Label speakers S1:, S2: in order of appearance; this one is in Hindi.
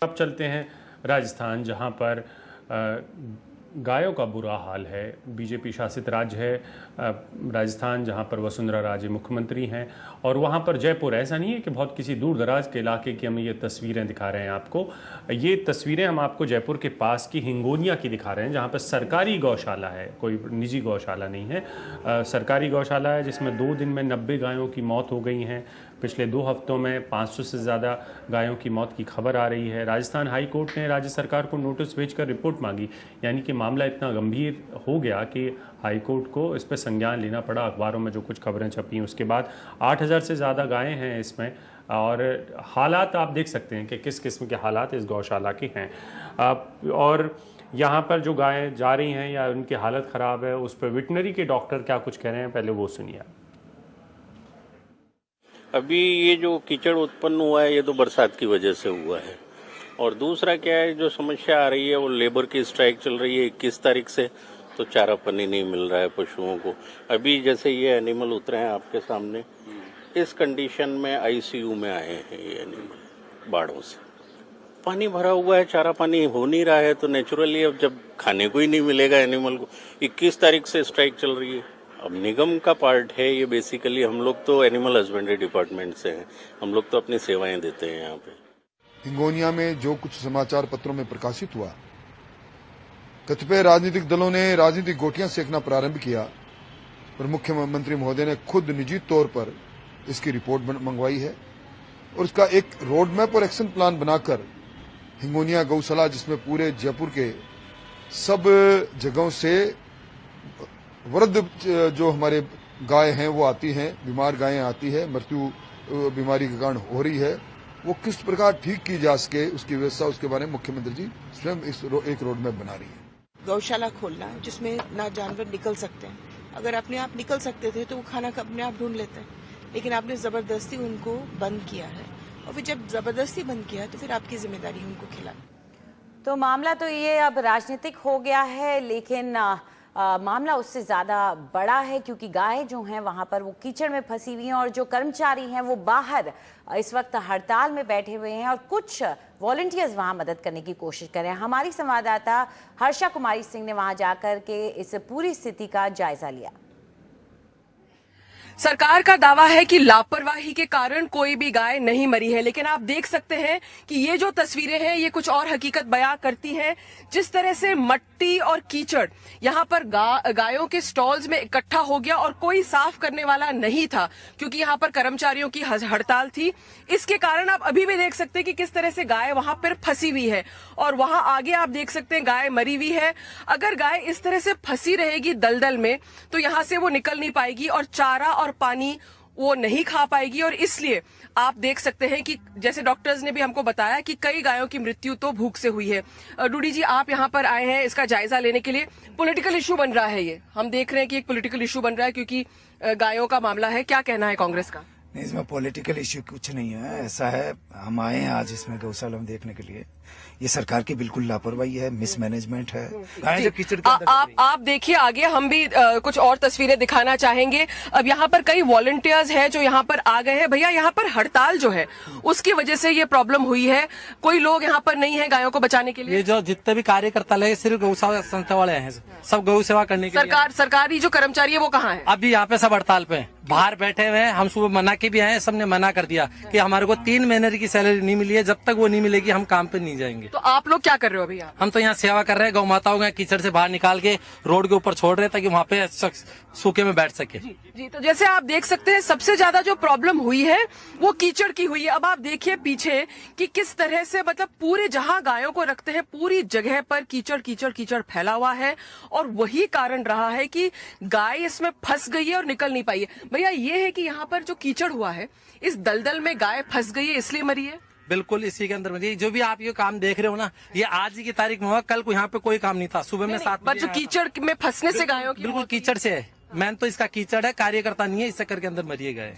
S1: अब चलते हैं राजस्थान, जहां पर गायों का बुरा हाल है। बीजेपी शासित राज्य है राजस्थान, जहां पर वसुंधरा राजे मुख्यमंत्री हैं। और वहां पर जयपुर, ऐसा नहीं है कि बहुत किसी दूर दराज के इलाके की हम ये तस्वीरें दिखा रहे हैं आपको। ये तस्वीरें हम आपको जयपुर के पास की हिंगोनिया की दिखा रहे हैं, जहां पर सरकारी गौशाला है, कोई निजी गौशाला नहीं है। सरकारी गौशाला है जिसमें 2 दिन में 90 गायों की मौत हो गई हैं। पिछले 2 हफ्तों में 500 से ज़्यादा गायों की मौत की खबर आ रही है। राजस्थान हाई कोर्ट ने राज्य सरकार को नोटिस भेजकर रिपोर्ट मांगी, यानी कि मामला इतना गंभीर हो गया कि हाई कोर्ट को इस पर संज्ञान लेना पड़ा। अखबारों में जो कुछ खबरें छपी उसके बाद 8000 से ज़्यादा गायें हैं इसमें। और हालात आप देख सकते हैं कि किस किस्म के हालात इस गौशाला के हैं। और यहाँ पर जो गायें जा रही हैं या उनकी हालत ख़राब है, उस पर वेटनरी के डॉक्टर क्या कुछ कह रहे हैं, पहले वो सुनिए।
S2: अभी ये जो कीचड़ उत्पन्न हुआ है ये तो बरसात की वजह से हुआ है। और दूसरा क्या है, जो समस्या आ रही है वो लेबर की स्ट्राइक चल रही है 21 तारीख से, तो चारा पानी नहीं मिल रहा है पशुओं को। अभी जैसे ये एनिमल उतरे हैं आपके सामने, इस कंडीशन में आईसीयू में आए हैं ये एनिमल बाढ़ों से। पानी भरा हुआ है, चारा पानी हो नहीं रहा है, तो नेचुरली अब जब खाने को ही नहीं मिलेगा एनिमल को। 21 तारीख से स्ट्राइक चल रही है। अब निगम का पार्ट है ये, बेसिकली हम लोग तो एनिमल हस्बेंड्री डिपार्टमेंट से हैं, हम लोग तो अपनी सेवाएं देते हैं यहाँ पे।
S3: हिंगोनिया में जो कुछ समाचार पत्रों में प्रकाशित हुआ, कतिपय राजनीतिक दलों ने राजनीतिक गोटियां सेकना प्रारंभ किया, और मुख्यमंत्री महोदय ने खुद निजी तौर पर इसकी रिपोर्ट मंगवाई है और इसका एक रोड मैप और एक्शन प्लान बनाकर हिंगोनिया गौशाला, जिसमें पूरे जयपुर के सब जगहों से वृद्ध जो हमारे गाय हैं वो आती हैं, बीमार गायें आती है, मृत्यु बीमारी के कारण हो रही है, वो किस प्रकार ठीक की जा सके उसकी व्यवस्था, उसके बारे में मुख्यमंत्री जी स्वयं एक रोड मैप बना रही है।
S4: गौशाला खोलना जिसमें ना जानवर निकल सकते हैं, अगर अपने आप निकल सकते थे तो वो खाना अपने आप ढूंढ लेते हैं, लेकिन आपने जबरदस्ती उनको बंद किया है, और फिर जब जबरदस्ती बंद किया है तो फिर आपकी जिम्मेदारी है उनको खिलाना।
S5: तो मामला तो ये अब राजनीतिक हो गया है, लेकिन मामला उससे ज़्यादा बड़ा है, क्योंकि गाय जो हैं वहाँ पर वो कीचड़ में फंसी हुई हैं, और जो कर्मचारी हैं वो बाहर इस वक्त हड़ताल में बैठे हुए हैं, और कुछ वॉलंटियर्स वहाँ मदद करने की कोशिश कर रहे हैं। हमारी संवाददाता हर्षा कुमारी सिंह ने वहाँ जाकर के इस पूरी स्थिति का जायजा लिया।
S6: सरकार का दावा है कि लापरवाही के कारण कोई भी गाय नहीं मरी है, लेकिन आप देख सकते हैं कि ये जो तस्वीरें हैं ये कुछ और हकीकत बयां करती हैं। जिस तरह से मट्टी और कीचड़ यहाँ पर गायों के स्टॉल्स में इकट्ठा हो गया और कोई साफ करने वाला नहीं था, क्योंकि यहाँ पर कर्मचारियों की हड़ताल थी। इसके कारण आप अभी भी देख सकते हैं कि किस तरह से गाय वहां पर फंसी हुई है, और वहां आगे आप देख सकते हैं गाय मरी हुई है। अगर गाय इस तरह से फंसी रहेगी दलदल में तो यहाँ से वो निकल नहीं पाएगी और चारा और पानी वो नहीं खा पाएगी। और इसलिए आप देख सकते हैं कि जैसे डॉक्टर्स ने भी हमको बताया कि कई गायों की मृत्यु तो भूख से हुई है। डूडी जी, आप यहाँ पर आए हैं इसका जायजा लेने के लिए। पॉलिटिकल इशू बन रहा है, ये हम देख रहे हैं कि एक पॉलिटिकल इशू बन रहा है, क्योंकि गायों का मामला है। क्या कहना है कांग्रेस का?
S7: नहीं, इसमें पॉलिटिकल इश्यू कुछ नहीं है। ऐसा है, हम आए हैं आज इसमें गौशाला में देखने के लिए। ये सरकार की बिल्कुल लापरवाही है, मिसमैनेजमेंट है। जो कीचड़ के
S6: आप देखिए आगे, हम भी कुछ और तस्वीरें दिखाना चाहेंगे। अब यहाँ पर कई वॉलंटियर्स हैं जो यहाँ पर आ गए हैं। भैया, यहाँ पर हड़ताल जो है उसकी वजह से ये प्रॉब्लम हुई है, कोई लोग यहाँ पर नहीं है गायों को बचाने के लिए?
S8: ये जो जितने भी कार्यकर्ता लगे सिर्फ गौ संस्था वाले हैं, सब गौ सेवा करने के लिए।
S6: सरकारी जो कर्मचारी है वो कहाँ है?
S8: अभी यहाँ पे सब हड़ताल पे बाहर बैठे हुए हैं। हम सुबह मना के भी आए, सबने मना कर दिया कि हमारे को 3 महीने की सैलरी नहीं मिली है, जब तक वो नहीं मिलेगी हम काम पे नहीं जाएंगे।
S6: तो आप लोग क्या कर रहे हो अभी?
S8: हम तो यहाँ सेवा कर रहे हैं, गौ माताओं को कीचड़ से बाहर निकाल के रोड के ऊपर छोड़ रहे हैं ताकि वहाँ पे सूखे में बैठ सके।
S6: जी, तो जैसे आप देख सकते हैं सबसे ज्यादा जो प्रॉब्लम हुई है वो कीचड़ की हुई है। अब आप देखिए पीछे कि किस तरह से, मतलब पूरे जहां गायों को रखते हैं पूरी जगह पर कीचड़ कीचड़ कीचड़ फैला हुआ है, और वही कारण रहा है कि गाय इसमें फंस गई है और निकल नहीं पाई है। भैया, ये है कि यहाँ पर जो कीचड़ हुआ है इस दलदल में गाय फंस गई है, इसलिए मरी है?
S8: बिल्कुल, इसी के अंदर मरी। जो भी आप ये काम देख रहे हो ना, ये आज ही की तारीख में हुआ, कल को यहाँ पे कोई काम नहीं था। सुबह में 7
S6: बजे जो कीचड़ में फंसने से गायों की
S8: बिल्कुल कीचड़ से है। मैन तो इसका कीचड़ है, कार्यकर्ता नहीं है, इस चक्कर के अंदर मरिए गए।